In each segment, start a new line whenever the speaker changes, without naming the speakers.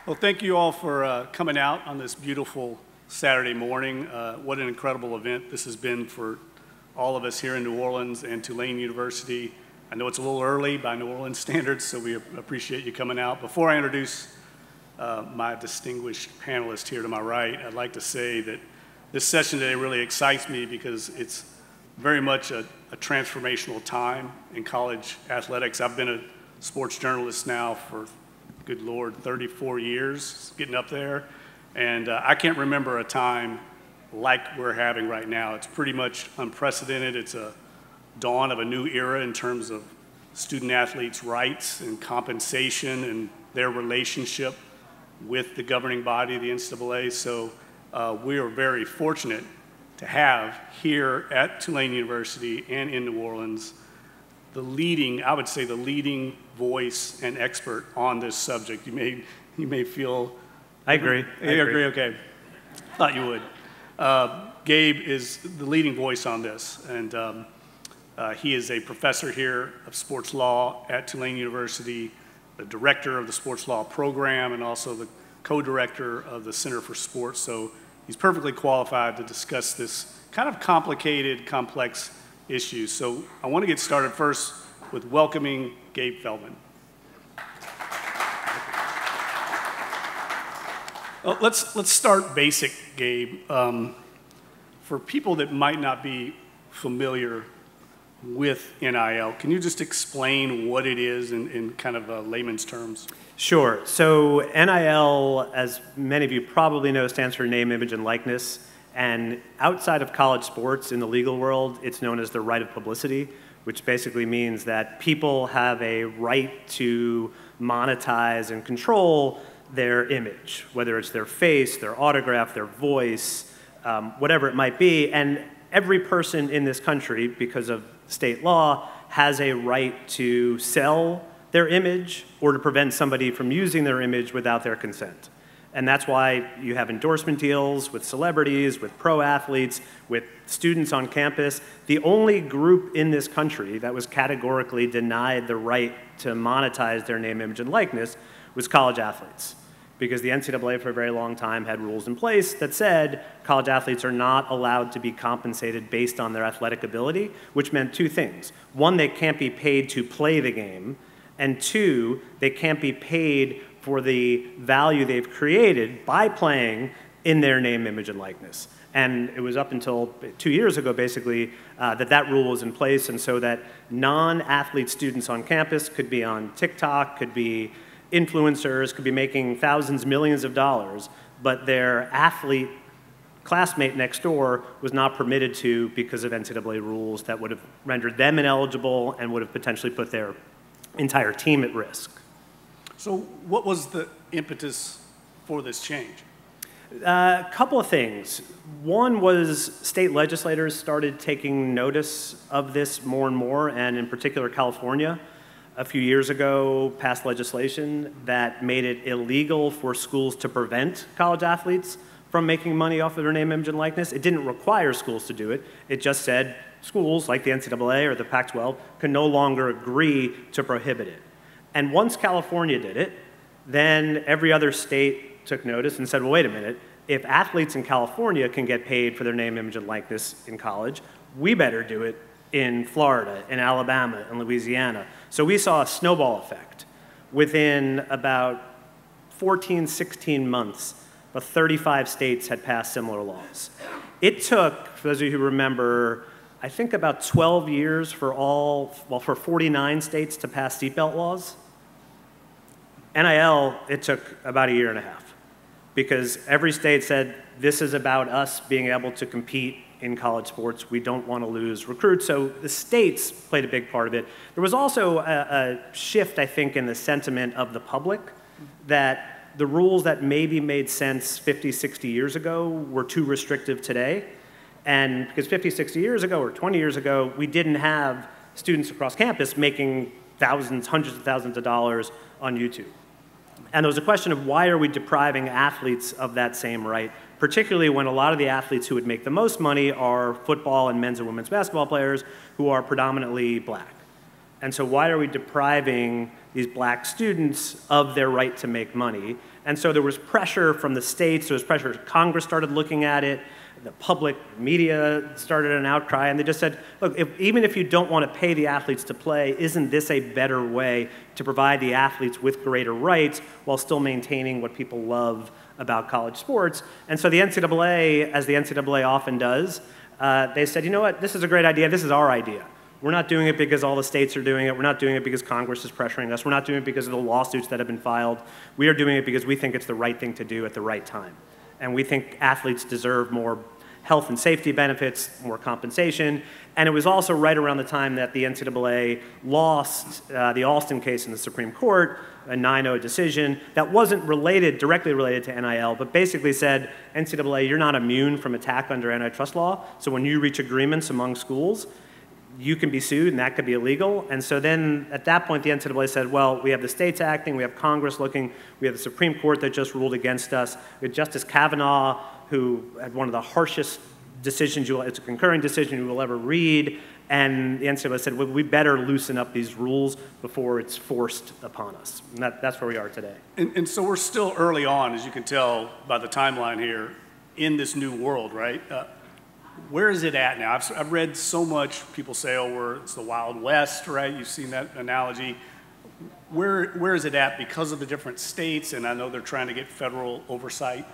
Well, thank you all for coming out on this beautiful Saturday morning. What an incredible event this has been for all of us here in New Orleans and Tulane University. I know it's a little early by New Orleans standards, so we appreciate you coming out. Before I introduce my distinguished panelist here to my right, I'd like to say that this session today really excites me because it's very much a transformational time in college athletics. I've been a sports journalist now for, good Lord, 34 years, getting up there. And I can't remember a time like we're having right now. It's pretty much unprecedented. It's a dawn of a new era in terms of student athletes' rights and compensation and their relationship with the governing body, the NCAA. So we are very fortunate to have here at Tulane University and in New Orleans the leading, I would say the leading voice and expert on this subject. You may feel...
I agree.
You agree? Okay. Thought you would. Gabe is the leading voice on this, and he is a professor here of sports law at Tulane University, the director of the sports law program, and also the co-director of the Center for Sports. So he's perfectly qualified to discuss this kind of complicated, complex issue. So I want to get started first with welcoming Gabe Feldman. Well, let's start basic, Gabe. For people that might not be familiar with NIL, can you just explain what it is in kind of layman's terms?
Sure. So NIL, as many of you probably know, stands for name, image, and likeness. And outside of college sports, in the legal world, it's known as the right of publicity, which basically means that people have a right to monetize and control their image, whether it's their face, their autograph, their voice, whatever it might be. And every person in this country, because of state law, has a right to sell their image or to prevent somebody from using their image without their consent. And that's why you have endorsement deals with celebrities, with pro athletes, with students on campus. The only group in this country that was categorically denied the right to monetize their name, image, and likeness was college athletes. Because the NCAA for a very long time had rules in place that said college athletes are not allowed to be compensated based on their athletic ability, which meant two things. One, they can't be paid to play the game, and two, they can't be paid for the value they've created by playing in their name, image, and likeness. And it was up until 2 years ago, basically, that rule was in place, and so that non-athlete students on campus could be on TikTok, could be influencers, could be making thousands, millions of dollars, but their athlete classmate next door was not permitted to because of NCAA rules that would have rendered them ineligible and would have potentially put their entire team at risk.
So what was the impetus for this change?
A couple of things. One was state legislators started taking notice of this more and more, and in particular California a few years ago passed legislation that made it illegal for schools to prevent college athletes from making money off of their name, image, and likeness. It didn't require schools to do it. It just said schools like the NCAA or the Pac-12 can no longer agree to prohibit it. And once California did it, then every other state took notice and said, well, wait a minute, if athletes in California can get paid for their name, image, and likeness in college, we better do it in Florida, in Alabama, in Louisiana. So we saw a snowball effect. Within about 14, 16 months, about 35 states had passed similar laws. It took, for those of you who remember, I think about 12 years for 49 states to pass seatbelt laws. NIL, it took about a year and a half because every state said, this is about us being able to compete in college sports. We don't want to lose recruits. So the states played a big part of it. There was also a shift, I think, in the sentiment of the public that the rules that maybe made sense 50, 60 years ago were too restrictive today. And because 50, 60 years ago or 20 years ago, we didn't have students across campus making thousands, hundreds of thousands of dollars on YouTube. And there was a question of why are we depriving athletes of that same right, particularly when a lot of the athletes who would make the most money are football and men's and women's basketball players who are predominantly black. And so why are we depriving these black students of their right to make money. And so there was pressure from the states, there was pressure, Congress started looking at it, the public media started an outcry, and they just said, look, even if you don't want to pay the athletes to play, isn't this a better way to provide the athletes with greater rights while still maintaining what people love about college sports? And so the NCAA, as the NCAA often does, they said, you know what, this is a great idea, this is our idea. We're not doing it because all the states are doing it. We're not doing it because Congress is pressuring us. We're not doing it because of the lawsuits that have been filed. We are doing it because we think it's the right thing to do at the right time. And we think athletes deserve more health and safety benefits, more compensation. And it was also right around the time that the NCAA lost the Alston case in the Supreme Court, a 9-0 decision that wasn't directly related to NIL, but basically said, NCAA, you're not immune from attack under antitrust law. So when you reach agreements among schools, you can be sued, and that could be illegal. And so then, at that point, the NCAA said, well, we have the states acting, we have Congress looking, we have the Supreme Court that just ruled against us, we have Justice Kavanaugh, who had one of the harshest decisions, it's a concurring decision you will ever read, and the NCAA said, well, we better loosen up these rules before it's forced upon us. And that's where we are today.
And so we're still early on, as you can tell by the timeline here, in this new world, right? Where is it at now? I've read so much, people say, oh, it's the Wild West, right? You've seen that analogy. Where is it at because of the different states? And I know they're trying to get federal oversight.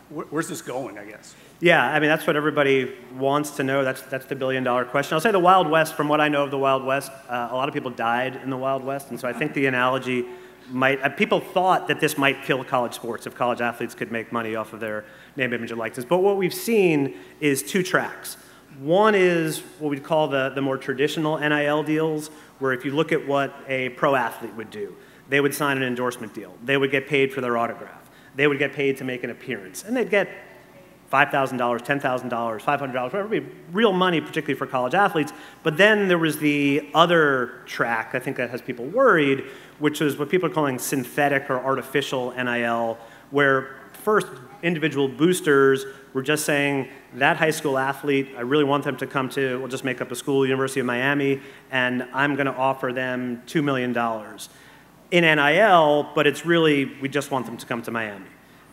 Where's this going, I guess?
Yeah, I mean, that's what everybody wants to know. That's the billion-dollar question. I'll say the Wild West, from what I know of the Wild West, a lot of people died in the Wild West. And so I think the analogy people thought that this might kill college sports if college athletes could make money off of their name, image, and likeness. But what we've seen is two tracks. One is what we'd call the more traditional NIL deals, where if you look at what a pro athlete would do, they would sign an endorsement deal. They would get paid for their autograph. They would get paid to make an appearance. And they'd get $5,000, $10,000, $500, whatever, be real money, particularly for college athletes. But then there was the other track, I think that has people worried, which is what people are calling synthetic or artificial NIL, where first individual boosters were just saying, that high school athlete, I really want them to come to, we'll just make up a school, University of Miami, and I'm going to offer them $2 million in NIL, but it's really, we just want them to come to Miami.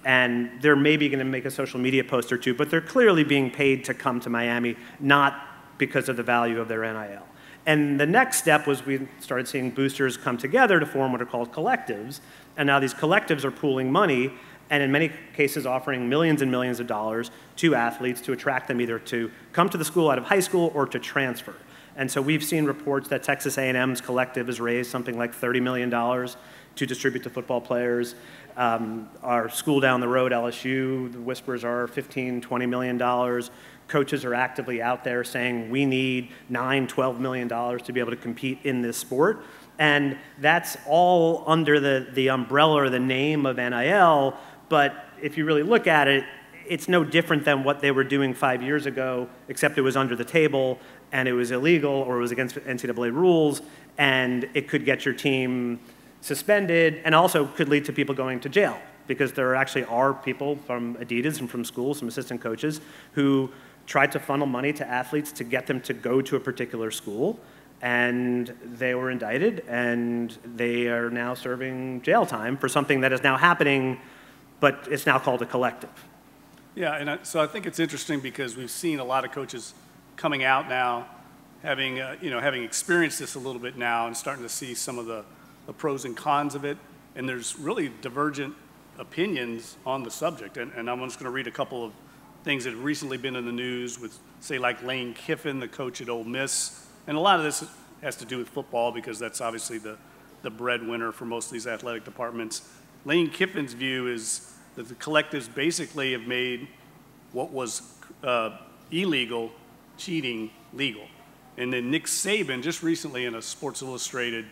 And they're maybe going to make a social media post or two, but they're clearly being paid to come to Miami, not because of the value of their NIL. And the next step was we started seeing boosters come together to form what are called collectives. And now these collectives are pooling money, and in many cases offering millions and millions of dollars to athletes to attract them either to come to the school out of high school or to transfer. And so we've seen reports that Texas A&M's collective has raised something like $30 million to distribute to football players. Our school down the road, LSU, the whispers are $15, $20 million. Coaches are actively out there saying we need $9, $12 million to be able to compete in this sport. And that's all under the umbrella or the name of NIL, but if you really look at it, it's no different than what they were doing 5 years ago, except it was under the table, and it was illegal, or it was against NCAA rules, and it could get your team suspended, and also could lead to people going to jail, because there actually are people from Adidas and from schools, some assistant coaches, who tried to funnel money to athletes to get them to go to a particular school, and they were indicted, and they are now serving jail time for something that is now happening, but it's now called a collective.
Yeah, and so I think it's interesting because we've seen a lot of coaches coming out now, having experienced this a little bit now, and starting to see some of the pros and cons of it. And there's really divergent opinions on the subject. And I'm just going to read a couple of things that have recently been in the news with, say, like Lane Kiffin, the coach at Ole Miss. And a lot of this has to do with football because that's obviously the breadwinner for most of these athletic departments. Lane Kiffin's view is that the collectives basically have made what was illegal, cheating, legal. And then Nick Saban, just recently in a Sports Illustrated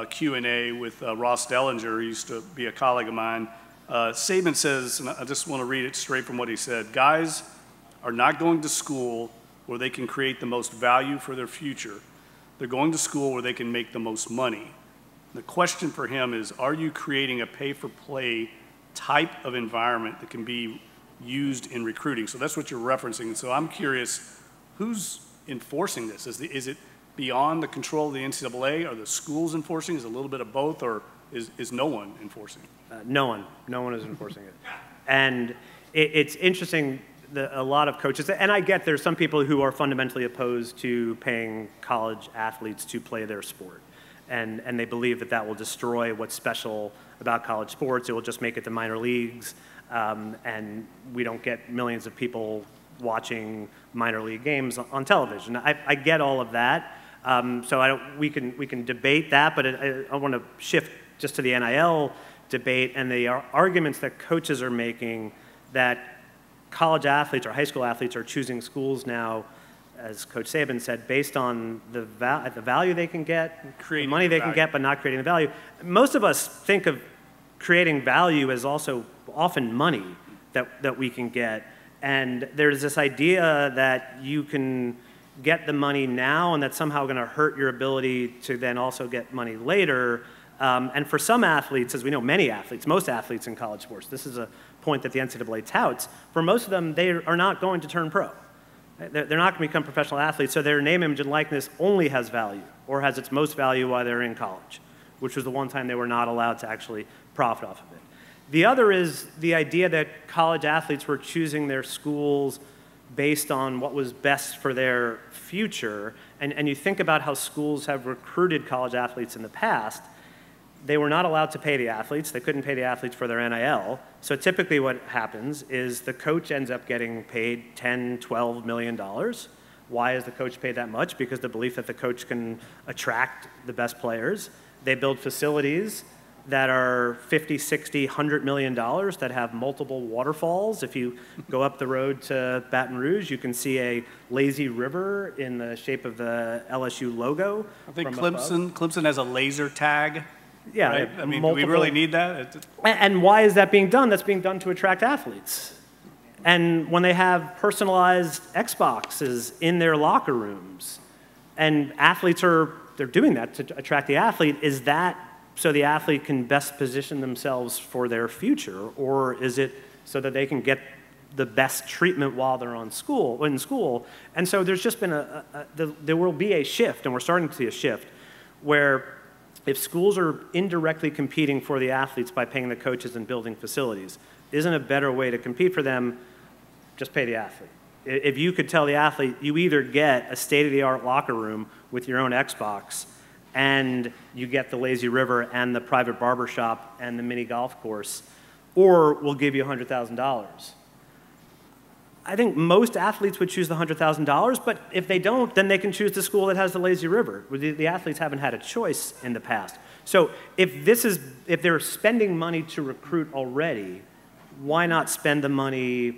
Q&A with Ross Dellinger, who used to be a colleague of mine, Saban says, and I just want to read it straight from what he said, guys are not going to school where they can create the most value for their future. They're going to school where they can make the most money. The question for him is, are you creating a pay-for-play type of environment that can be used in recruiting? So that's what you're referencing. So I'm curious, who's enforcing this? Is it beyond the control of the NCAA? Are the schools enforcing? Is it a little bit of both, or is no one enforcing?
No one. No one is enforcing it. And it's interesting, a lot of coaches, and I get there's some people who are fundamentally opposed to paying college athletes to play their sport. And they believe that that will destroy what's special about college sports. It will just make it the minor leagues, and we don't get millions of people watching minor league games on television. I get all of that. So we can debate that, but I want to shift just to the NIL debate and the arguments that coaches are making that college athletes or high school athletes are choosing schools now, as Coach Saban said, based on the value they can get, the money they can get, but not creating the value. Most of us think of creating value as also often money that we can get. And there's this idea that you can get the money now and that's somehow going to hurt your ability to then also get money later. And for some athletes, as we know, many athletes, most athletes in college sports, this is a point that the NCAA touts, for most of them, they are not going to turn pro. They're not going to become professional athletes, so their name, image, and likeness only has value, or has its most value while they're in college, which was the one time they were not allowed to actually profit off of it. The other is the idea that college athletes were choosing their schools based on what was best for their future, and you think about how schools have recruited college athletes in the past. They were not allowed to pay the athletes. They couldn't pay the athletes for their NIL. So typically what happens is the coach ends up getting paid $10, $12 million. Why is the coach paid that much? Because the belief that the coach can attract the best players. They build facilities that are $50, $60, $100 million that have multiple waterfalls. If you go up the road to Baton Rouge, you can see a lazy river in the shape of the LSU logo.
I think Clemson has a laser tag.
Yeah,
right? I mean, do we really need that?
And why is that being done? That's being done to attract athletes. And when they have personalized Xboxes in their locker rooms, and athletes they're doing that to attract the athlete, is that so the athlete can best position themselves for their future, or is it so that they can get the best treatment while they're in school? And so there's just been there will be a shift, and we're starting to see a shift, where if schools are indirectly competing for the athletes by paying the coaches and building facilities, isn't a better way to compete for them just pay the athlete? If you could tell the athlete, you either get a state-of-the-art locker room with your own Xbox, and you get the lazy river and the private barbershop and the mini golf course, or we'll give you $100,000. I think most athletes would choose the $100,000, but if they don't, then they can choose the school that has the lazy river. The athletes haven't had a choice in the past. So if they're spending money to recruit already, why not spend the money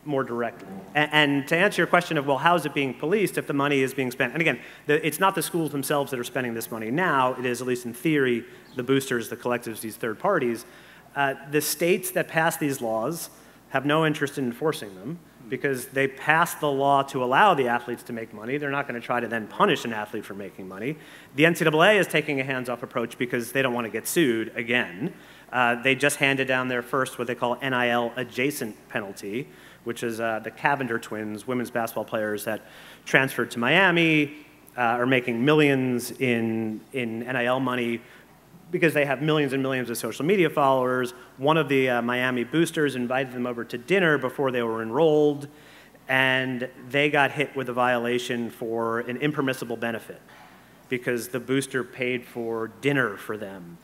more directly? And to answer your question of, well, how is it being policed if the money is being spent? And again, it's not the schools themselves that are spending this money now. It is, at least in theory, the boosters, the collectives, these third parties. The states that pass these laws have no interest in enforcing them, because they passed the law to allow the athletes to make money. They're not going to try to then punish an athlete for making money. The NCAA is taking a hands-off approach because they don't want to get sued again. They just handed down their first, what they call NIL adjacent penalty, which is the Cavender twins, women's basketball players that transferred to Miami, are making millions in NIL money because they have millions and millions of social media followers. One of the Miami boosters invited them over to dinner before they were enrolled, and they got hit with a violation for an impermissible benefit because the booster paid for dinner for them.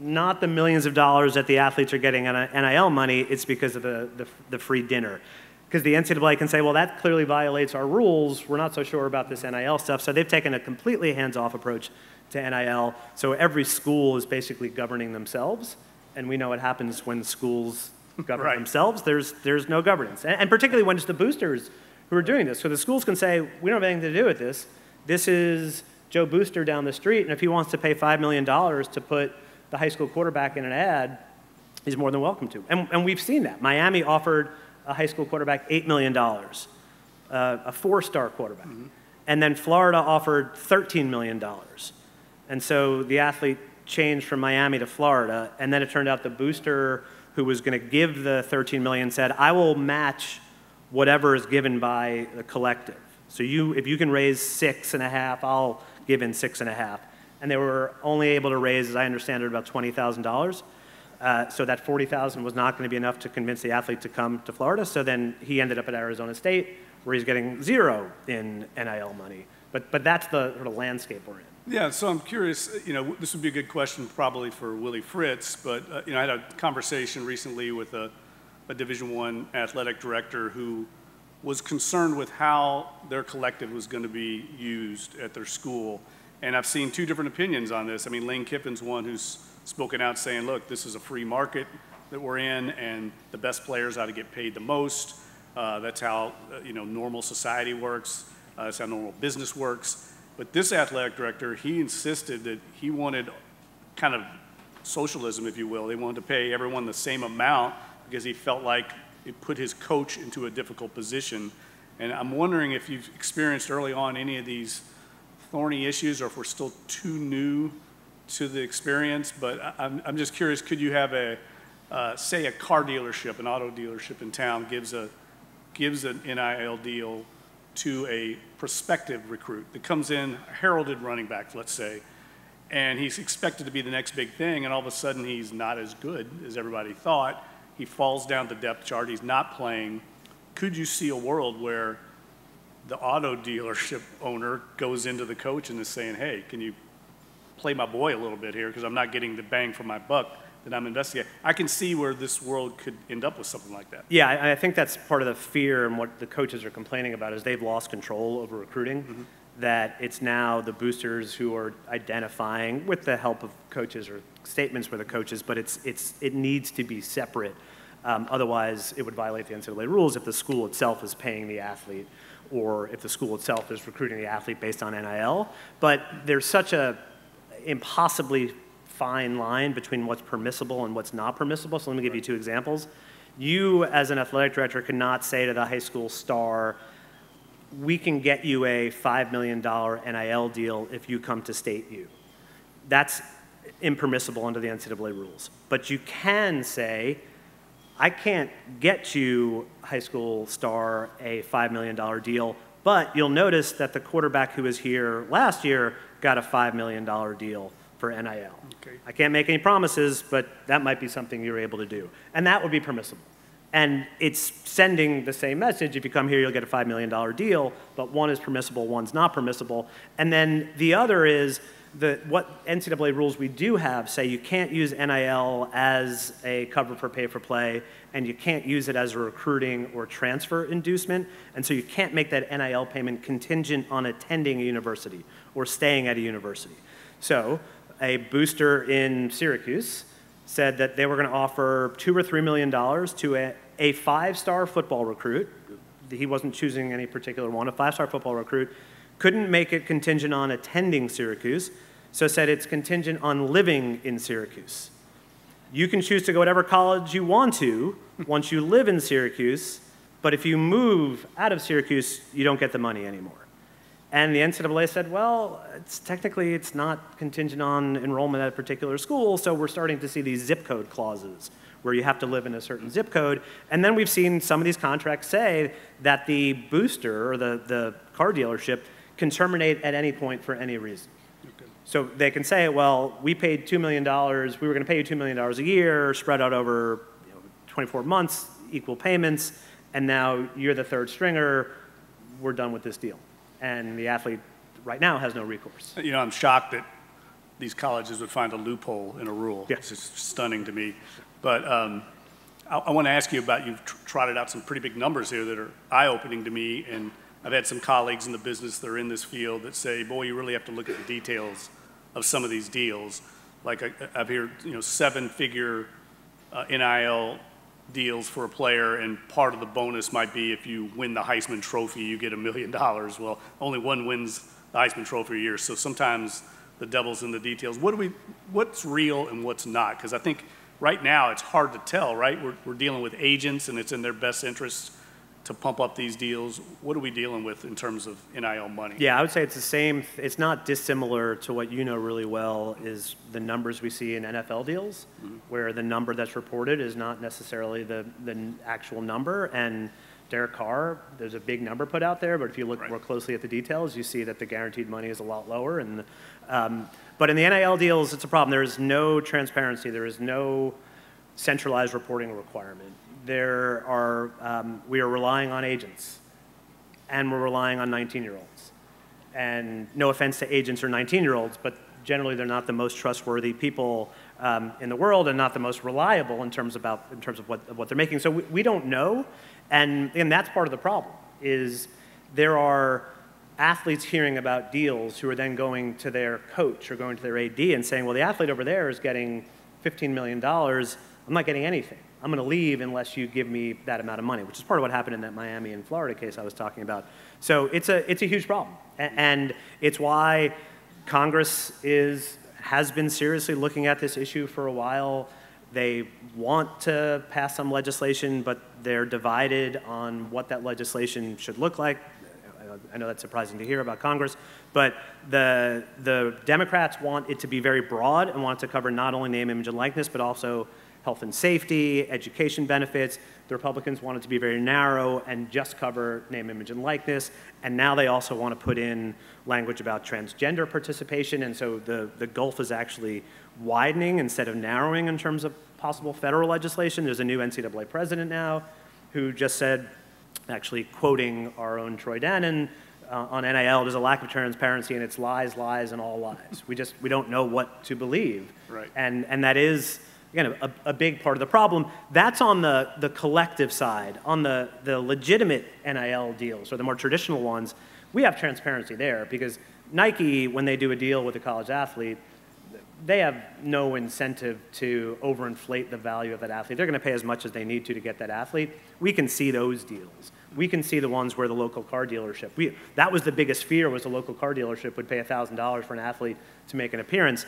Not the millions of dollars that the athletes are getting on NIL money, it's because of the free dinner. Because the NCAA can say, well, that clearly violates our rules. We're not so sure about this NIL stuff. So they've taken a completely hands-off approach to NIL. So every school is basically governing themselves. And we know what happens when schools govern themselves. There's no governance. And particularly when it's the boosters who are doing this. So the schools can say, we don't have anything to do with this. This is Joe Booster down the street. And if he wants to pay $5 million to put the high school quarterback in an ad, he's more than welcome to. And we've seen that. Miami offered a high school quarterback $8 million, a four-star quarterback. Mm-hmm. And then Florida offered $13 million. And so the athlete changed from Miami to Florida, and then it turned out the booster who was going to give the $13 million said, I will match whatever is given by the collective. So if you can raise 6.5, I'll give in 6.5. And they were only able to raise, as I understand it, about $20,000. So that $40,000 was not going to be enough to convince the athlete to come to Florida. So then he ended up at Arizona State, where he's getting 0 in NIL money. But that's the sort of landscape we're in.
Yeah, so I'm curious, this would be a good question probably for Willie Fritz, but I had a conversation recently with a Division I athletic director who was concerned with how their collective was going to be used at their school. And I've seen two different opinions on this. I mean, Lane Kiffin's one who's spoken out saying, look, this is a free market that we're in, and the best players ought to get paid the most. That's how normal society works. That's how normal business works. But this athletic director, he insisted that he wanted kind of socialism, if you will. They wanted to pay everyone the same amount because he felt like it put his coach into a difficult position. And I'm wondering if you've experienced early on any of these thorny issues, or if we're still too new to the experience. But I'm just curious, could you have say a car dealership, an auto dealership in town gives an NIL deal to a prospective recruit that comes in, a heralded running back, let's say, and he's expected to be the next big thing, and all of a sudden he's not as good as everybody thought. He falls down the depth chart, he's not playing. Could you see a world where the auto dealership owner goes into the coach and is saying, hey, can you play my boy a little bit here because I'm not getting the bang for my buck that I'm investigating? I can see where this world could end up with something like that.
Yeah, I think that's part of the fear, and what the coaches are complaining about is they've lost control over recruiting, that it's now the boosters who are identifying, with the help of coaches or statements with the coaches, but it needs to be separate. Otherwise, it would violate the NCAA rules if the school itself is paying the athlete, or if the school itself is recruiting the athlete based on NIL. But there's such a impossibly fine line between what's permissible and what's not permissible. So let me give you two examples. You, as an athletic director, cannot say to the high school star, we can get you a $5 million NIL deal if you come to State U. That's impermissible under the NCAA rules. But you can say, I can't get you, high school star, a $5 million deal, but you'll notice that the quarterback who was here last year got a $5 million deal for NIL.
Okay.
I can't make any promises, but that might be something you're able to do. And that would be permissible. And it's sending the same message. If you come here, you'll get a $5 million deal, but one is permissible, one's not permissible. And then the other is what NCAA rules we do have say you can't use NIL as a cover for pay for play, and you can't use it as a recruiting or transfer inducement, and so you can't make that NIL payment contingent on attending a university or staying at a university. So a booster in Syracuse said that they were going to offer $2 or $3 million to a five-star football recruit. He wasn't choosing any particular one, a five-star football recruit. Couldn't make it contingent on attending Syracuse, so said it's contingent on living in Syracuse. You can choose to go whatever college you want to once you live in Syracuse, but if you move out of Syracuse, you don't get the money anymore. And the NCAA said, well, technically it's not contingent on enrollment at a particular school, so we're starting to see these zip code clauses where you have to live in a certain zip code. And then we've seen some of these contracts say that the booster or the car dealership can terminate at any point for any reason. Okay. So they can say, well, we paid $2 million, we were going to pay you $2 million a year, spread out over 24 months, equal payments, and now you're the third stringer, we're done with this deal. And the athlete right now has no recourse.
I'm shocked that these colleges would find a loophole in a rule.
Yeah.
It's just stunning to me. But I want to ask you about, you've trotted out some pretty big numbers here that are eye-opening to me, and I've had some colleagues in the business that are in this field that say, boy, you really have to look at the details of some of these deals. Like I've heard, seven-figure NIL deals for a player, and part of the bonus might be if you win the Heisman Trophy, you get $1 million. Well, only one wins the Heisman Trophy a year, so sometimes the devil's in the details. What's real and what's not? Because I think right now it's hard to tell, right? We're dealing with agents, and it's in their best interest to pump up these deals. What are we dealing with in terms of NIL money?
Yeah, I would say it's the same. It's not dissimilar to what you know really well is the numbers we see in NFL deals, where the number that's reported is not necessarily the actual number. And Derek Carr, there's a big number put out there, but if you look more closely at the details, you see that the guaranteed money is a lot lower. And but in the NIL deals, it's a problem. There is no transparency. There is no centralized reporting requirement. There are, we are relying on agents, and we're relying on 19-year-olds. And no offense to agents or 19-year-olds, but generally they're not the most trustworthy people in the world and not the most reliable in terms of what they're making. So we don't know, and that's part of the problem, is there are athletes hearing about deals who are then going to their coach or going to their AD and saying, well, the athlete over there is getting $15 million. I'm not getting anything. I'm going to leave unless you give me that amount of money, which is part of what happened in that Miami and Florida case I was talking about. So it's a huge problem, and it's why Congress has been seriously looking at this issue for a while. They want to pass some legislation, but they're divided on what that legislation should look like. I know that's surprising to hear about Congress, but the Democrats want it to be very broad and want it to cover not only name, image, and likeness, but also health and safety, education benefits. The Republicans want it to be very narrow and just cover name, image, and likeness. And now they also want to put in language about transgender participation. And so the gulf is actually widening instead of narrowing in terms of possible federal legislation. There's a new NCAA president now who just said, actually quoting our own Troy Dannon, on NIL, there's a lack of transparency, and it's lies, lies, and all lies. We don't know what to believe.
Right.
And that is, again, a big part of the problem. That's on the collective side. On the legitimate NIL deals, or the more traditional ones, we have transparency there, because Nike, when they do a deal with a college athlete, they have no incentive to overinflate the value of that athlete. They're going to pay as much as they need to get that athlete. We can see those deals. We can see the ones where the local car dealership, that was the biggest fear, was the local car dealership would pay $1,000 for an athlete to make an appearance.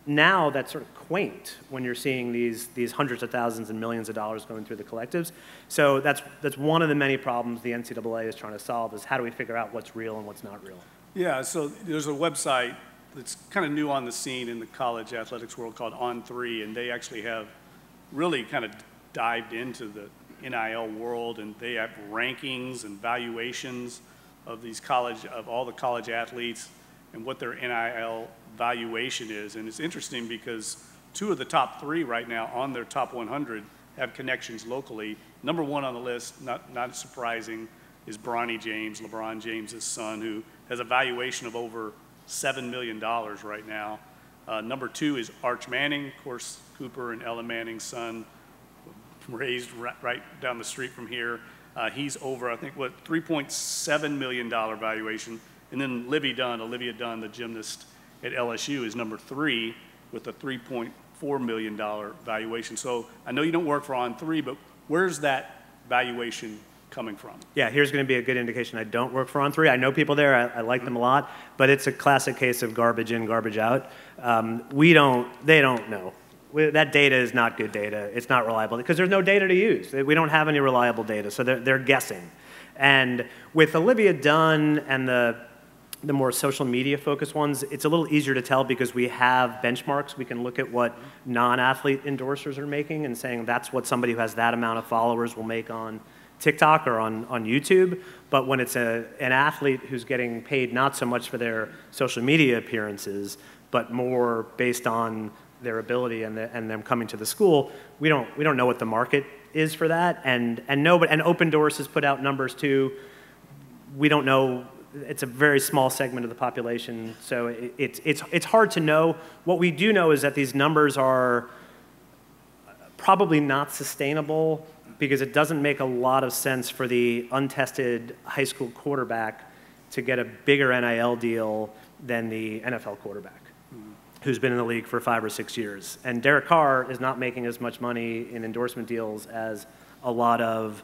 Now that's sort of quaint when you're seeing these hundreds of thousands and millions of dollars going through the collectives. So that's one of the many problems the NCAA is trying to solve, is how do we figure out what's real and what's not real?
Yeah, so there's a website that's kind of new on the scene in the college athletics world called On3, and they actually have really kind of dived into the NIL world, and they have rankings and valuations of all the college athletes and what their NIL valuation is. And it's interesting because 2 of the top 3 right now on their top 100 have connections locally. Number 1 on the list, not surprising, is Bronny James, LeBron James' son, who has a valuation of over $7 million right now. Number 2 is Arch Manning, of course, Cooper and Ella Manning's son, raised right down the street from here. He's over, I think, $3.7 million valuation. And then Olivia Dunn, the gymnast at LSU, is number 3 with a $3.4 million valuation. So I know you don't work for On3, but where's that valuation coming from? Yeah,
here's going to be a good indication I don't work for On3. I know people there. I like them a lot, but it's a classic case of garbage in, garbage out. They don't know. That data is not good data. It's not reliable because there's no data to use. We don't have any reliable data, so they're guessing. And with Olivia Dunn and the more social media focused ones, it's a little easier to tell because we have benchmarks. We can look at what non-athlete endorsers are making and saying that's what somebody who has that amount of followers will make on TikTok or on YouTube. But when it's an athlete who's getting paid not so much for their social media appearances, but more based on their ability and them coming to the school, we don't know what the market is for that. And Open Doors has put out numbers too. We don't know. It's a very small segment of the population, so it's hard to know. What we do know is that these numbers are probably not sustainable because it doesn't make a lot of sense for the untested high school quarterback to get a bigger NIL deal than the NFL quarterback who's been in the league for 5 or 6 years. And Derek Carr is not making as much money in endorsement deals as a lot of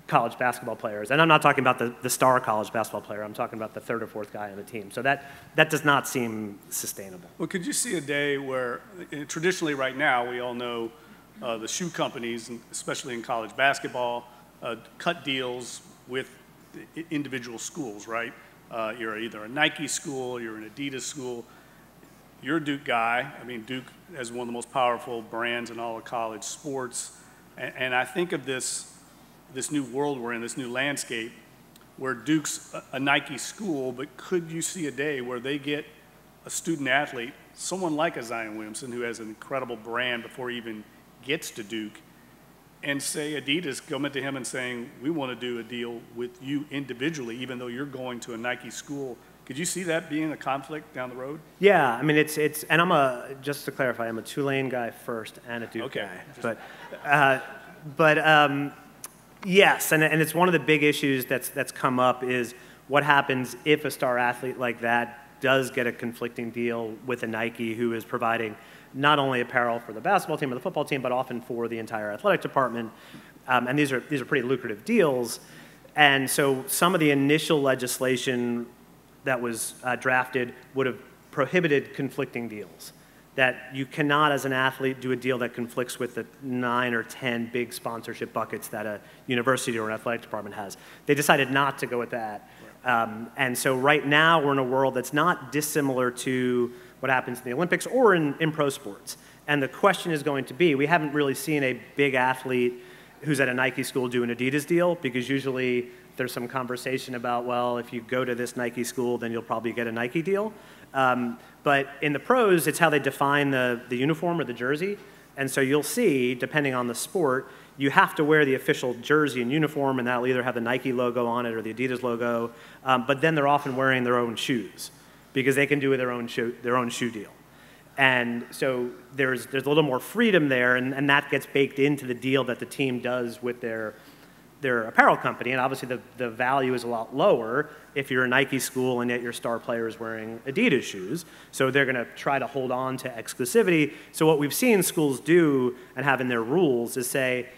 college basketball players. And I'm not talking about the star college basketball player. I'm talking about the 3rd or 4th guy on the team. So that does not seem sustainable.
Well, could you see a day where, traditionally right now, we all know the shoe companies, especially in college basketball, cut deals with individual schools, right? You're either a Nike school, you're an Adidas school. You're a Duke guy. I mean, Duke has one of the most powerful brands in all of college sports. And I think of this this new world we're in, this new landscape, where Duke's a Nike school, but could you see a day where they get a student athlete, someone like a Zion Williamson, who has an incredible brand before he even gets to Duke, and say Adidas coming to him and saying, we want to do a deal with you individually, even though you're going to a Nike school. Could you see that being a conflict down the road?
Yeah, I mean, and just to clarify, I'm a Tulane guy first and a Duke guy. But yes, and it's one of the big issues that's come up is what happens if a star athlete like that does get a conflicting deal with a Nike who is providing not only apparel for the basketball team or the football team, but often for the entire athletic department. And these are pretty lucrative deals. And so some of the initial legislation that was drafted would have prohibited conflicting deals. That you cannot, as an athlete, do a deal that conflicts with the 9 or 10 big sponsorship buckets that a university or an athletic department has. They decided not to go with that. And so right now, we're in a world that's not dissimilar to what happens in the Olympics or in pro sports. And the question is going to be, we haven't really seen a big athlete who's at a Nike school do an Adidas deal, because usually there's some conversation about, well, if you go to this Nike school, then you'll probably get a Nike deal. But in the pros, it's how they define the uniform or the jersey. And so you'll see, depending on the sport, you have to wear the official jersey and uniform, and that'll either have the Nike logo on it or the Adidas logo. But then they're often wearing their own shoes because they can do their own shoe deal. And so there's a little more freedom there, and that gets baked into the deal that the team does with their apparel company. And obviously the value is a lot lower if you're a Nike school and yet your star player is wearing Adidas shoes. So they're going to try to hold on to exclusivity. So what we've seen schools do and have in their rules is say,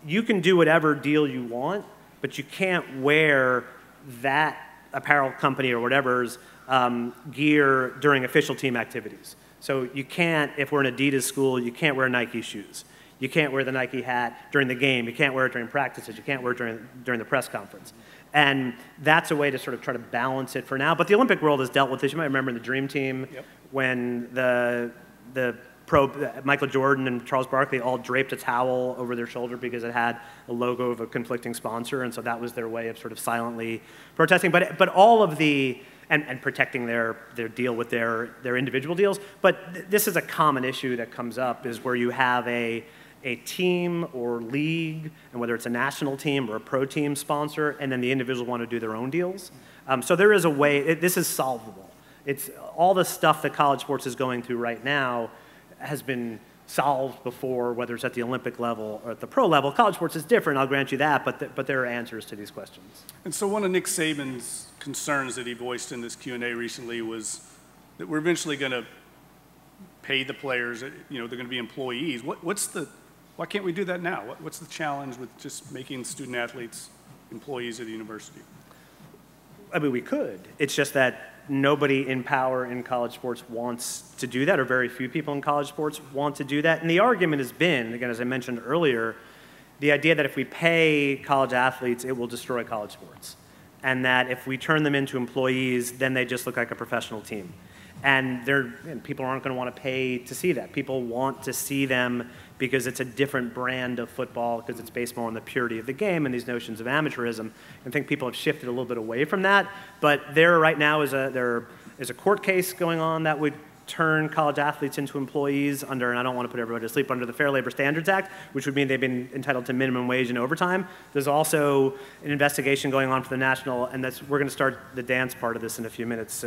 you can do whatever deal you want, but you can't wear that apparel company or whatever's gear during official team activities. So you can't, if we're an Adidas school, you can't wear Nike shoes. You can't wear the Nike hat during the game. You can't wear it during practices. You can't wear it during the press conference. And that's a way to sort of try to balance it for now. But the Olympic world has dealt with this. You might remember in the Dream Team when the Michael Jordan and Charles Barkley all draped a towel over their shoulder because it had a logo of a conflicting sponsor. And so that was their way of sort of silently protesting. But all of the... And protecting their deal with their individual deals. But this is a common issue that comes up, is where you have a team or league, and whether it's a national team or a pro team sponsor, and then the individuals want to do their own deals. So there is a way, this is solvable. It's all the stuff that college sports is going through right now has been solved before, whether it's at the Olympic level or at the pro level. College sports is different, I'll grant you that, but there are answers to these questions.
And so one of Nick Saban's concerns that he voiced in this Q&A recently was that we're eventually going to pay the players, they're going to be employees. Why can't we do that now? What's the challenge with just making student athletes employees at the university?
I mean, we could. It's just that nobody in power in college sports wants to do that, or very few people in college sports want to do that. And the argument has been, again, as I mentioned earlier, the idea that if we pay college athletes, it will destroy college sports. And that if we turn them into employees, then they just look like a professional team. And people aren't going to want to pay to see that. People want to see them because it's a different brand of football, because it's based more on the purity of the game and these notions of amateurism. I think people have shifted a little bit away from that. But there right now is a court case going on that would turn college athletes into employees under, and I don't want to put everybody to sleep, under the Fair Labor Standards Act, which would mean they've been entitled to minimum wage and overtime. There's also an investigation going on for the national, and we're going to start the dance part of this in a few minutes.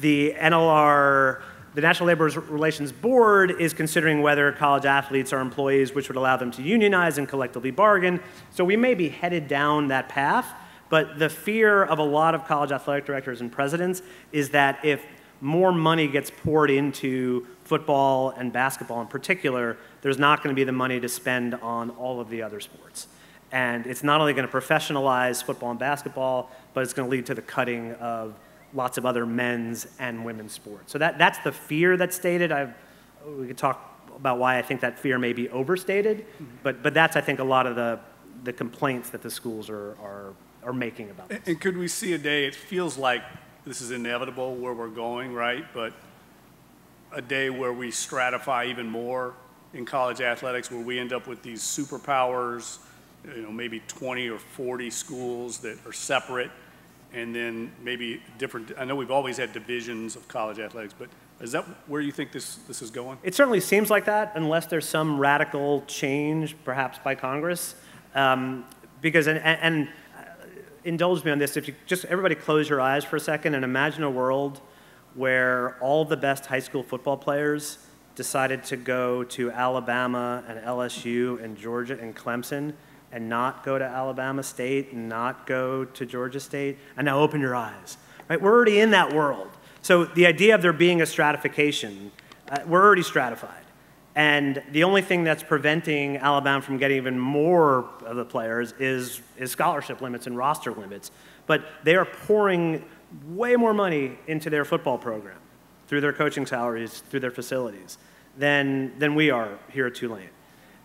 The NLR, the National Labor Relations Board, is considering whether college athletes are employees, which would allow them to unionize and collectively bargain. So we may be headed down that path, but the fear of a lot of college athletic directors and presidents is that if more money gets poured into football and basketball in particular, there's not going to be the money to spend on all of the other sports. And it's not only going to professionalize football and basketball, but it's going to lead to the cutting of lots of other men's and women's sports. So that's the fear that's stated. We could talk about why I think that fear may be overstated, but that's, I think, a lot of the complaints that the schools are making about this.
And could we see a day, it feels like this is inevitable where we're going, right? But a day where we stratify even more in college athletics, where we end up with these superpowers maybe 20 or 40 schools that are separate, and then maybe different. I know we've always had divisions of college athletics, but is that where you think this is going?
It certainly seems like that, unless there's some radical change, perhaps by Congress. Because, indulge me on this, if you just, everybody close your eyes for a second and imagine a world where all the best high school football players decided to go to Alabama and LSU and Georgia and Clemson and not go to Alabama State and not go to Georgia State. And now open your eyes, right? We're already in that world. So the idea of there being a stratification, we're already stratified. And the only thing that's preventing Alabama from getting even more of the players is scholarship limits and roster limits. But they are pouring way more money into their football program through their coaching salaries, through their facilities, than we are here at Tulane.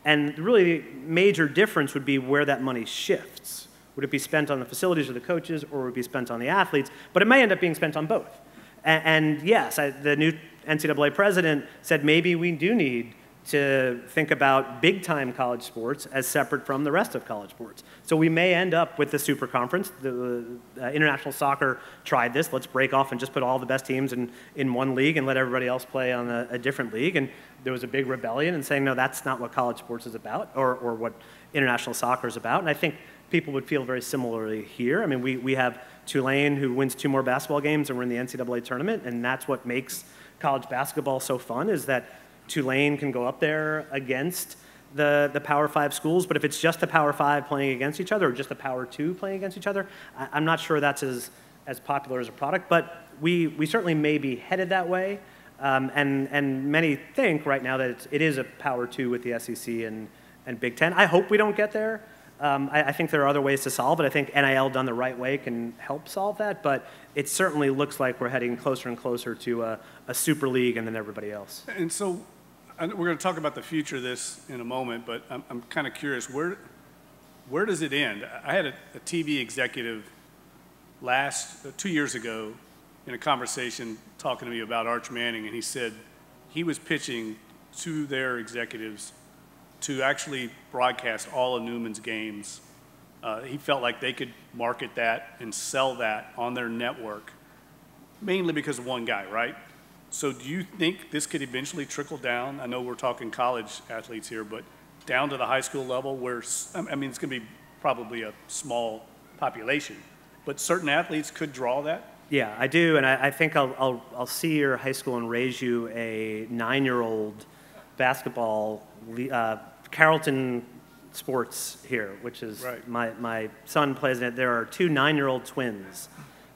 And really the major difference would be where that money shifts. Would it be spent on the facilities or the coaches, or would it be spent on the athletes? But it may end up being spent on both. And yes, the new NCAA president said maybe we do need to think about big-time college sports as separate from the rest of college sports. So we may end up with the super conference. The international soccer tried this. Let's break off and just put all the best teams in one league and let everybody else play on a different league. And there was a big rebellion and saying, no, that's not what college sports is about, or what international soccer is about. And I think people would feel very similarly here. I mean, we have Tulane, who wins 2 more basketball games, and we're in the NCAA tournament, and that's what makes college basketball so fun, is that Tulane can go up there against the Power 5 schools, but if it's just the Power 5 playing against each other, or just the Power 2 playing against each other, I'm not sure that's as popular as a product, but we certainly may be headed that way, and many think right now that it is a Power 2 with the SEC and Big Ten. I hope we don't get there. I think there are other ways to solve it. I think NIL done the right way can help solve that, but it certainly looks like we're heading closer and closer to a super league and then everybody else.
And so we're going to talk about the future of this in a moment, but I'm kind of curious, where does it end? I had a TV executive 2 years ago in a conversation talking to me about Arch Manning, and he said he was pitching to their executives to actually broadcast all of Newman's games. He felt like they could market that and sell that on their network, mainly because of one guy, right? So do you think this could eventually trickle down? I know we're talking college athletes here, but down to the high school level where, I mean, it's going to be probably a small population, but certain athletes could draw that?
Yeah, I do, and I think I'll see your high school and raise you a 9-year-old basketball, Carrollton Sports here, which is
right.
My son plays in it. There are 2 9-year-old twins,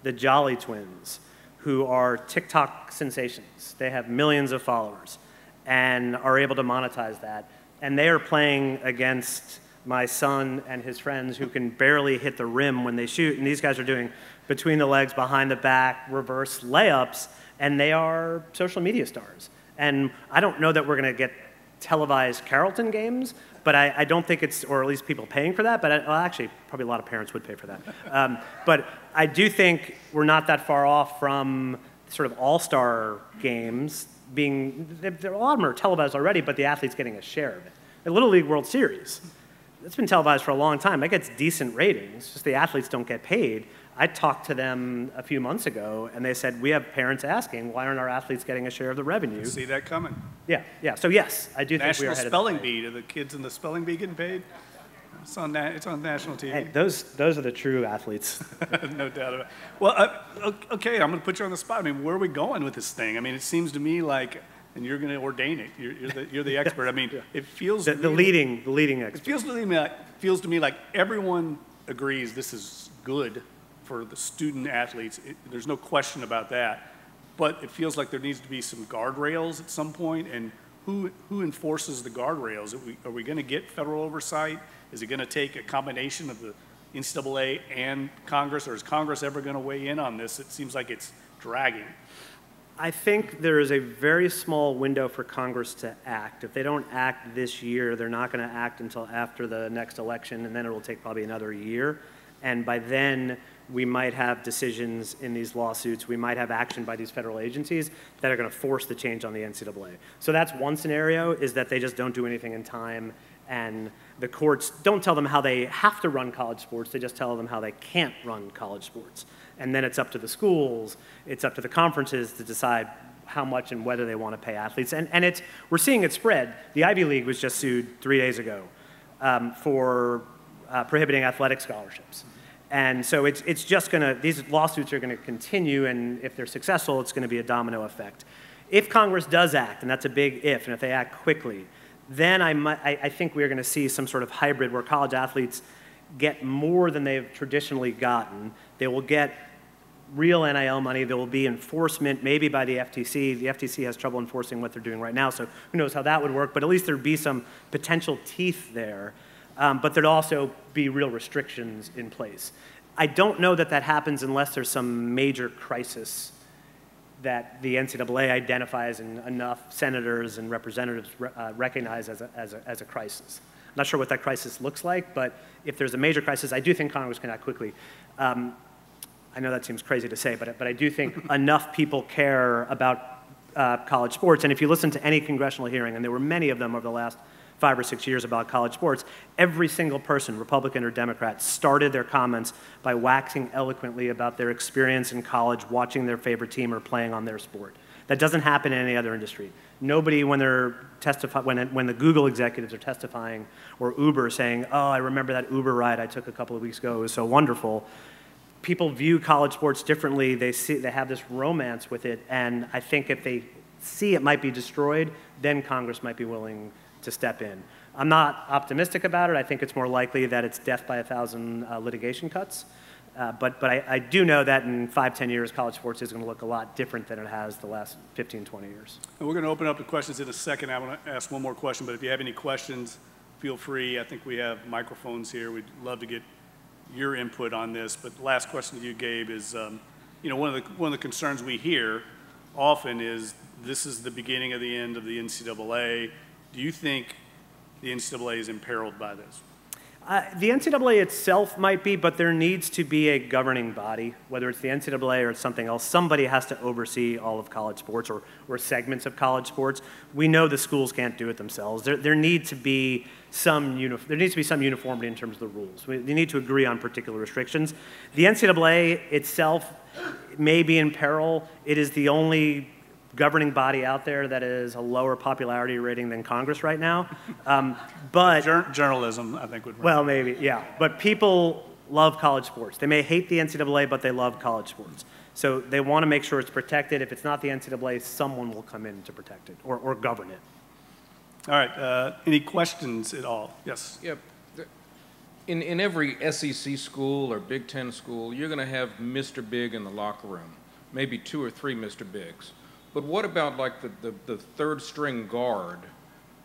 the Jolly Twins, who are TikTok sensations. They have millions of followers and are able to monetize that. And they are playing against my son and his friends who can barely hit the rim when they shoot. And these guys are doing between the legs, behind the back, reverse layups, and they are social media stars. And I don't know that we're going to get televised Carrollton games, but I don't think it's, or at least people paying for that, but well, actually, probably a lot of parents would pay for that. But I do think we're not that far off from sort of all-star games being, a lot of them are televised already, but the athlete's getting a share of it. The Little League World Series, it's been televised for a long time. That gets decent ratings, just the athletes don't get paid. I talked to them a few months ago, and they said, we have parents asking, why aren't our athletes getting a share of the revenue?
See that coming.
Yeah. So yes, I do think we are headed.
National Spelling Bee, are the kids in the Spelling Bee getting paid? It's on national TV.
Hey, those are the true athletes.
No doubt about it. Well, okay, I'm going to put you on the spot. I mean, where are we going with this thing? I mean, it seems to me like, and you're going to ordain it. You're the expert. I mean, it feels
the leading expert.
It feels to me like everyone agrees this is good for the student athletes. There's no question about that. But it feels like there needs to be some guardrails at some point, and who enforces the guardrails? Are we going to get federal oversight? Is it going to take a combination of the NCAA and Congress, or is Congress ever going to weigh in on this? It seems like it's dragging.
I think there is a very small window for Congress to act. If they don't act this year, they're not going to act until after the next election, and then it will take probably another year. And by then, we might have decisions in these lawsuits. We might have action by these federal agencies that are going to force the change on the NCAA. So that's one scenario, is that they just don't do anything in time And the courts don't tell them how they have to run college sports, they just tell them how they can't run college sports. And then it's up to the schools, it's up to the conferences to decide how much and whether they want to pay athletes. And we're seeing it spread. The Ivy League was just sued 3 days ago for prohibiting athletic scholarships. And so it's just these lawsuits are gonna continue, and if they're successful, it's gonna be a domino effect. If Congress does act, and that's a big if, and if they act quickly, then I think we're gonna see some sort of hybrid where college athletes get more than they've traditionally gotten. They will get real NIL money. There will be enforcement, maybe by the FTC. The FTC has trouble enforcing what they're doing right now, so who knows how that would work, but at least there'd be some potential teeth there. But there'd also be real restrictions in place. I don't know that that happens unless there's some major crisis that the NCAA identifies and enough senators and representatives recognize as a crisis. I'm not sure what that crisis looks like, but if there's a major crisis, I do think Congress can act quickly. I know that seems crazy to say, but I do think enough people care about college sports, and if you listen to any congressional hearing, and there were many of them over the last 5 or 6 years about college sports, every single person, Republican or Democrat, started their comments by waxing eloquently about their experience in college, watching their favorite team or playing on their sport. That doesn't happen in any other industry. Nobody, when they're when the Google executives are testifying, or Uber saying, "Oh, I remember that Uber ride I took a couple of weeks ago. It was so wonderful." People view college sports differently. They have this romance with it, and I think if they see it might be destroyed, then Congress might be willing to step in. I'm not optimistic about it. I think it's more likely that it's death by 1,000 litigation cuts. But I do know that in 5-10 years, college sports is going to look a lot different than it has the last 15-20 years.
And we're going to open up the questions in a second. I want to ask one more question, but if you have any questions, feel free. I think we have microphones here. We'd love to get your input on this. But the last question to you, Gabe, is one of the concerns we hear often is this is the beginning of the end of the NCAA. Do you think the NCAA is imperiled by this?
The NCAA itself might be, but there needs to be a governing body, whether it's the NCAA or it's something else. Somebody has to oversee all of college sports or segments of college sports. We know the schools can't do it themselves. There needs to be some uniformity in terms of the rules. They need to agree on particular restrictions. The NCAA itself may be in peril. It is the only governing body out there that is a lower popularity rating than Congress right now. But
journalism, I think, would.
Well, maybe, yeah. But people love college sports. They may hate the NCAA, but they love college sports. So they want to make sure it's protected. If it's not the NCAA, someone will come in to protect it or govern it.
All right. Any questions at all? Yes.
Yep. In every SEC school or Big Ten school, you're going to have Mr. Big in the locker room, maybe 2 or 3 Mr. Bigs. But what about like the third string guard,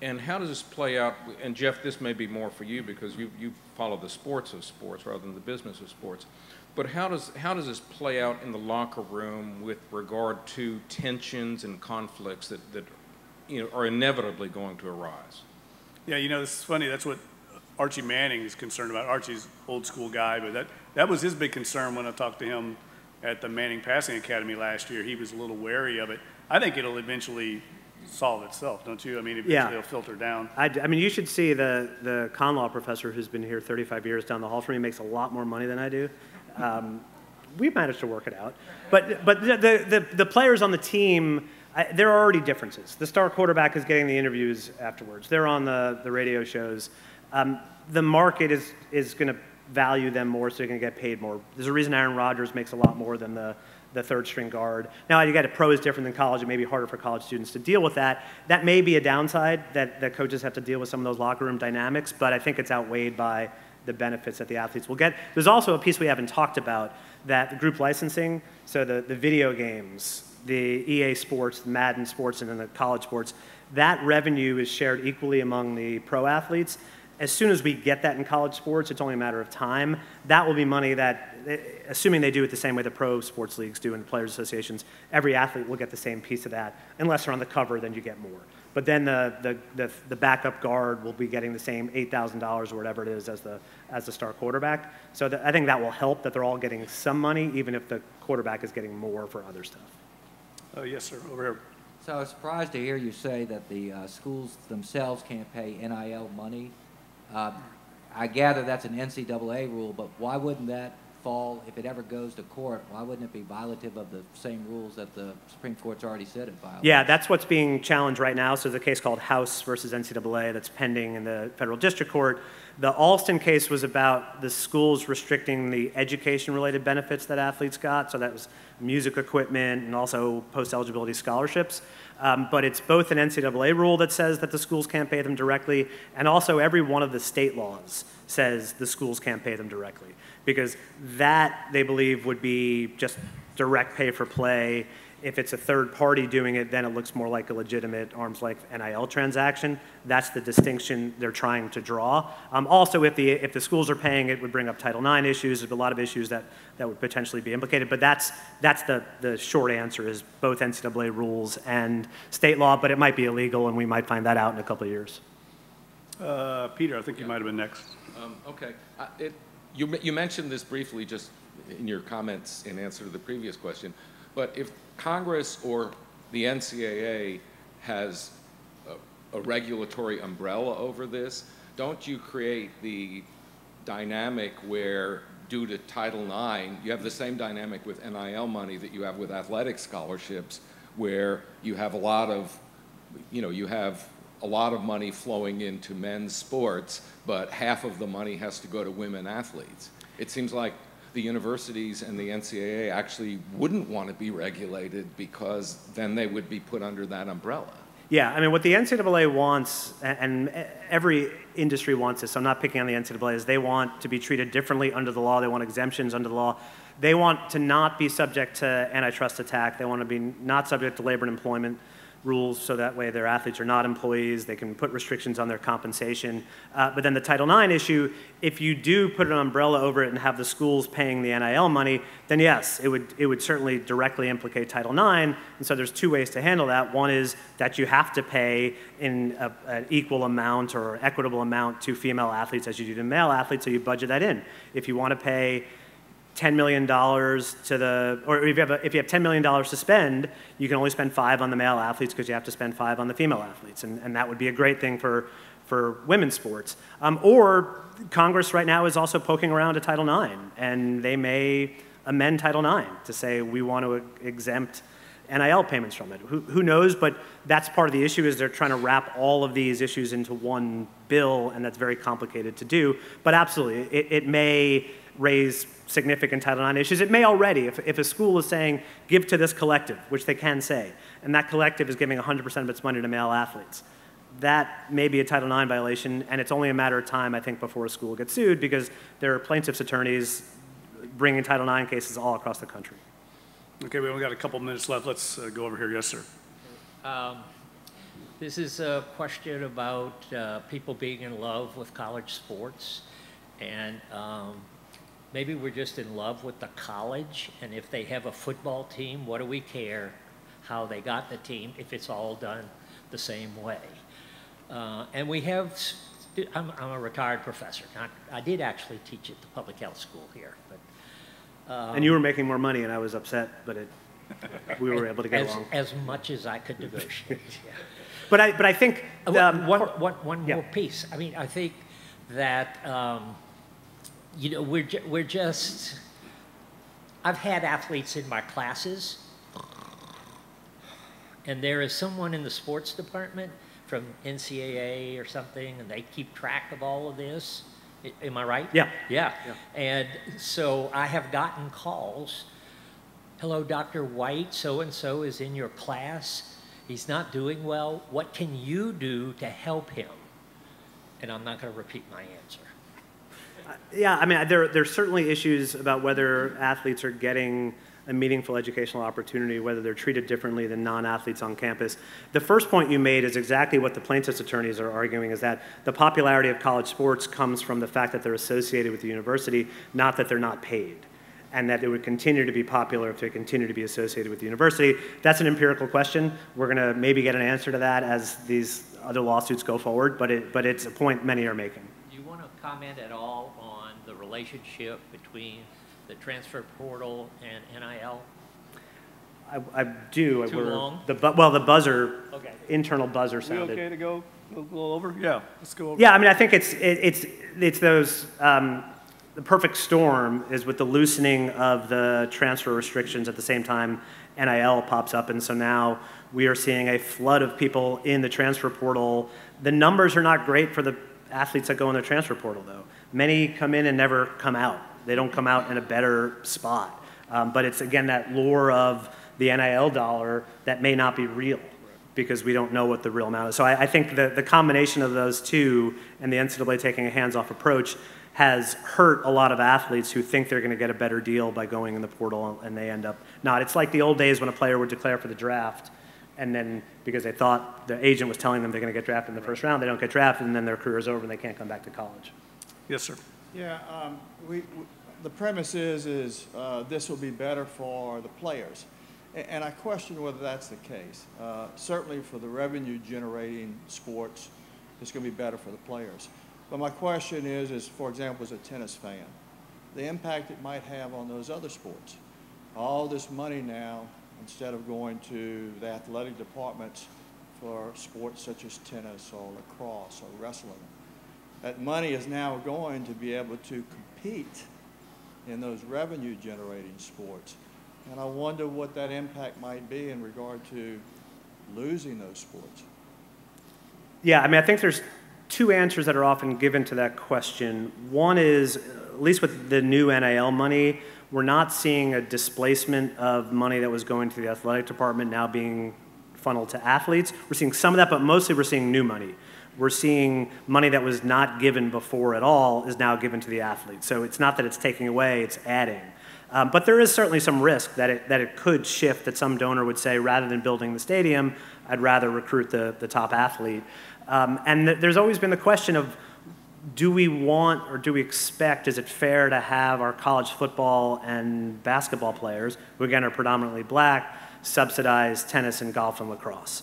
and how does this play out? And Jeff, this may be more for you because you follow the sports of sports rather than the business of sports. But how does this play out in the locker room with regard to tensions and conflicts that are inevitably going to arise?
Yeah, this is funny. That's what Archie Manning is concerned about. Archie's old school guy, but that was his big concern when I talked to him at the Manning Passing Academy last year. He was a little wary of it. I think it'll eventually solve itself, don't you? I mean, eventually it'll filter down.
I mean, you should see the con law professor who's been here 35 years down the hall from me, makes a lot more money than I do. We've managed to work it out. But the players on the team, there are already differences. The star quarterback is getting the interviews afterwards. They're on the radio shows. The market is going to value them more, so they're going to get paid more. There's a reason Aaron Rodgers makes a lot more than the third string guard. Now, you got pro is different than college. It may be harder for college students to deal with that. That may be a downside that coaches have to deal with some of those locker room dynamics, but I think it's outweighed by the benefits that the athletes will get. There's also a piece we haven't talked about, that the group licensing, so the video games, the EA Sports, the Madden Sports, and then the college sports, that revenue is shared equally among the pro athletes. As soon as we get that in college sports, it's only a matter of time. That will be money that, assuming they do it the same way the pro sports leagues do and the players' associations, every athlete will get the same piece of that. Unless they're on the cover, then you get more. But then the backup guard will be getting the same $8,000 or whatever it is as the star quarterback. So I think that will help that they're all getting some money, even if the quarterback is getting more for other stuff.
Oh, yes, sir. Over here.
So I was surprised to hear you say that the schools themselves can't pay NIL money. I gather that's an NCAA rule, but why wouldn't that fall, if it ever goes to court, why wouldn't it be violative of the same rules that the Supreme Court's already said it violates?
Yeah, that's what's being challenged right now. So there's a case called House versus NCAA that's pending in the federal district court. The Alston case was about the schools restricting the education-related benefits that athletes got. So that was music equipment and also post-eligibility scholarships. But it's both an NCAA rule that says that the schools can't pay them directly, and also every one of the state laws says the schools can't pay them directly, because that, they believe, would be just direct pay for play. If it's a third party doing it, then it looks more like a legitimate arm's-length NIL transaction. That's the distinction they're trying to draw. Also, if the schools are paying, it would bring up Title IX issues. There's a lot of issues that would potentially be implicated. But that's the short answer, is both NCAA rules and state law. But it might be illegal, and we might find that out in a couple of years.
Peter, I think you might have been next.
Okay. You mentioned this briefly just in your comments in answer to the previous question. But if Congress or the NCAA has a regulatory umbrella over this, don't you create the dynamic where, due to Title IX, you have the same dynamic with NIL money that you have with athletic scholarships, where you have a lot of, you have a lot of money flowing into men's sports, but half of the money has to go to women athletes. It seems like the universities and the NCAA actually wouldn't want to be regulated, because then they would be put under that umbrella.
Yeah, I mean, what the NCAA wants, and every industry wants this, so I'm not picking on the NCAA, is they want to be treated differently under the law. They want exemptions under the law. They want to not be subject to antitrust attack. They want to be not subject to labor and employment rules, so that way their athletes are not employees. They can put restrictions on their compensation. But then the Title IX issue, if you do put an umbrella over it and have the schools paying the NIL money, then yes, it would certainly directly implicate Title IX. And so there's two ways to handle that. One is that you have to pay in an equal amount or equitable amount to female athletes as you do to male athletes, so you budget that in. If you want to pay $10 million to the, or if you have $10 million to spend, you can only spend 5 on the male athletes because you have to spend 5 on the female athletes, and that would be a great thing for women's sports. Or Congress right now is also poking around to Title IX, and they may amend Title IX to say we want to exempt NIL payments from it. Who knows? But that's part of the issue, is they're trying to wrap all of these issues into one bill, and that's very complicated to do. But absolutely, it may raise significant Title IX issues. It may already, if a school is saying, give to this collective, which they can say, and that collective is giving 100% of its money to male athletes. That may be a Title IX violation, and it's only a matter of time, I think, before a school gets sued, because there are plaintiffs' attorneys bringing Title IX cases all across the country.
Okay, we only got a couple minutes left. Let's go over here. Yes, sir.
This is a question about people being in love with college sports, and maybe we're just in love with the college, and if they have a football team, what do we care how they got the team if it's all done the same way? And we have, I'm a retired professor. I did actually teach at the public health school here. But,
and you were making more money, and I was upset, but we were able to get along.
As much as I could negotiate, yeah.
But I think...
one more piece. I mean, I think that... we're just, I've had athletes in my classes, and there is someone in the sports department from NCAA or something, and they keep track of all of this. Am I right?
Yeah.
Yeah. And so I have gotten calls, hello, Dr. White, so-and-so is in your class. He's not doing well. What can you do to help him? And I'm not going to repeat my answer.
Yeah, I mean, there's certainly issues about whether athletes are getting a meaningful educational opportunity, whether they're treated differently than non-athletes on campus. The first point you made is exactly what the plaintiffs' attorneys are arguing, is that the popularity of college sports comes from the fact that they're associated with the university, not that they're not paid, and that it would continue to be popular if they continue to be associated with the university. That's an empirical question. We're going to maybe get an answer to that as these other lawsuits go forward, but it's a point many are making.
Comment at all on the relationship between the transfer portal and NIL?
I do.
Too long?
The buzzer, okay. Internal buzzer sounded.
We okay to go? A little over? Yeah, let's go over.
Yeah, I mean, I think it's those, the perfect storm is with the loosening of the transfer restrictions at the same time NIL pops up, and so now we are seeing a flood of people in the transfer portal. The numbers are not great for the athletes that go in the transfer portal, though. Many come in and never come out. They don't come out in a better spot. But it's, again, that lure of the NIL dollar that may not be real, because we don't know what the real amount is. So I think the combination of those two and the NCAA taking a hands-off approach has hurt a lot of athletes who think they're going to get a better deal by going in the portal, and they end up not. It's like the old days when a player would declare for the draft, and then because they thought the agent was telling them they're going to get drafted in the first round, they don't get drafted, and then their career is over and they can't come back to college.
Yes, sir.
Yeah, the premise is this will be better for the players. And I question whether that's the case. Certainly for the revenue-generating sports, it's going to be better for the players. But my question is, for example, as a tennis fan, the impact it might have on those other sports. All this money now, instead of going to the athletic departments for sports such as tennis or lacrosse or wrestling, that money is now going to be able to compete in those revenue-generating sports. And I wonder what that impact might be in regard to losing those sports.
Yeah, I mean, I think there's two answers that are often given to that question. One is, at least with the new NIL money, we're not seeing a displacement of money that was going to the athletic department now being funneled to athletes. We're seeing some of that, but mostly we're seeing new money. We're seeing money that was not given before at all is now given to the athletes. So it's not that it's taking away, it's adding. But there is certainly some risk that it could shift, that some donor would say, rather than building the stadium, I'd rather recruit the top athlete. And there's always been the question of, do we want or do we expect, is it fair to have our college football and basketball players, who again are predominantly black, subsidize tennis and golf and lacrosse?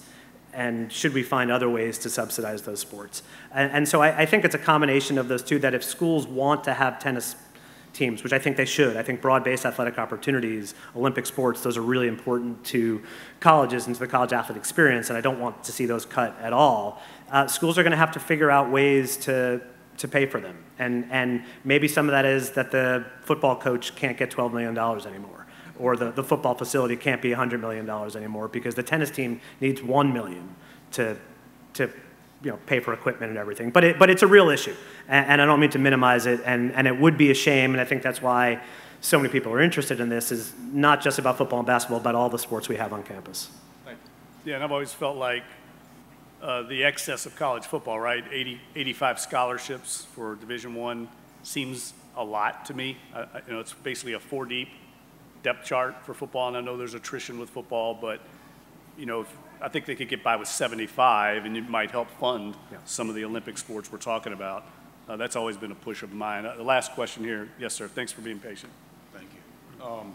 And should we find other ways to subsidize those sports? And so I think it's a combination of those two, that if schools want to have tennis teams, which I think they should. I think broad-based athletic opportunities, Olympic sports, those are really important to colleges and to the college athlete experience, and I don't want to see those cut at all. Schools are going to have to figure out ways to pay for them. And maybe some of that is that the football coach can't get $12 million anymore, or the football facility can't be $100 million anymore, because the tennis team needs $1 million to pay for equipment and everything. But it's a real issue, and I don't mean to minimize it, and it would be a shame, and I think that's why so many people are interested in this, is not just about football and basketball, but all the sports we have on campus.
Thank you. Yeah, and I've always felt like the excess of college football, right? 85 scholarships for Division I seems a lot to me. It's basically a 4-deep depth chart for football, and I know there's attrition with football, but I think they could get by with 75, and it might help fund some of the Olympic sports we're talking about. That's always been a push of mine. The last question here. Yes, sir. Thanks for being patient.
Thank you.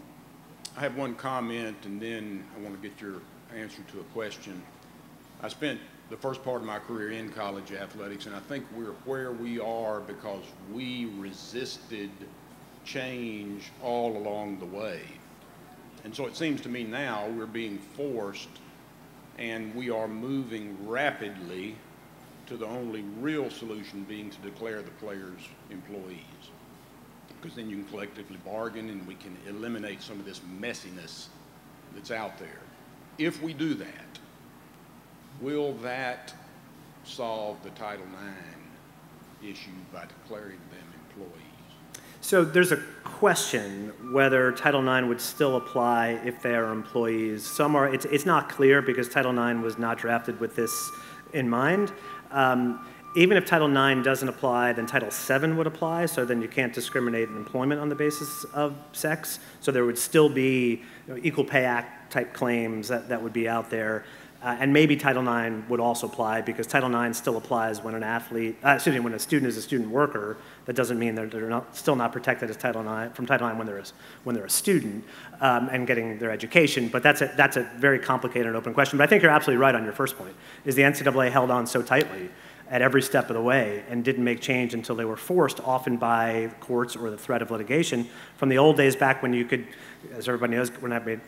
I have one comment, and then I want to get your answer to a question. I spent the first part of my career in college athletics, and I think we're where we are because we resisted change all along the way. And so it seems to me now we're being forced, and we are moving rapidly to the only real solution being to declare the players employees. Because then you can collectively bargain and we can eliminate some of this messiness that's out there. If we do that, will that solve the Title IX issue by declaring them employees?
So there's a question whether Title IX would still apply if they are employees. It's not clear because Title IX was not drafted with this in mind. Even if Title IX doesn't apply, then Title VII would apply, so then you can't discriminate in employment on the basis of sex. So there would still be Equal Pay Act type claims that would be out there. And maybe Title IX would also apply because Title IX still applies when when a student is a student worker. That doesn't mean they're still not protected as from Title IX when they're a student and getting their education. But that's a very complicated and open question. But I think you're absolutely right on your first point, is the NCAA held on so tightly. at every step of the way and didn't make change until they were forced, often by courts or the threat of litigation. From the old days back when you could, as everybody knows,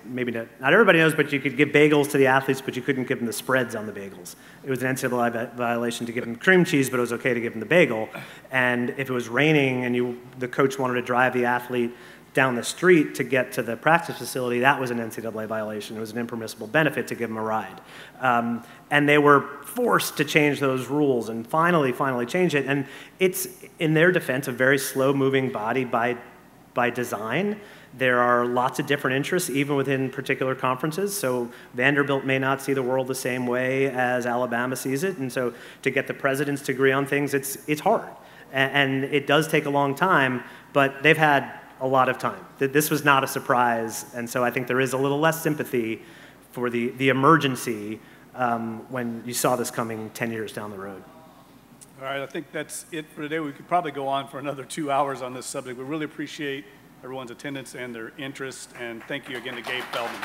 maybe not everybody knows, but you could give bagels to the athletes, but you couldn't give them the spreads on the bagels. It was an NCAA violation to give them cream cheese, but it was okay to give them the bagel. And if it was raining and the coach wanted to drive the athlete down the street to get to the practice facility, that was an NCAA violation. It was an impermissible benefit to give them a ride. And they were forced to change those rules and finally change it. And it's, in their defense, a very slow-moving body by design. There are lots of different interests, even within particular conferences. So Vanderbilt may not see the world the same way as Alabama sees it. And so to get the presidents to agree on things, it's hard. And it does take a long time, but they've had a lot of time. This was not a surprise, and so I think there is a little less sympathy for the emergency when you saw this coming 10 years down the road.
All right, I think that's it for today. We could probably go on for another 2 hours on this subject. We really appreciate everyone's attendance and their interest, and thank you again to Gabe Feldman.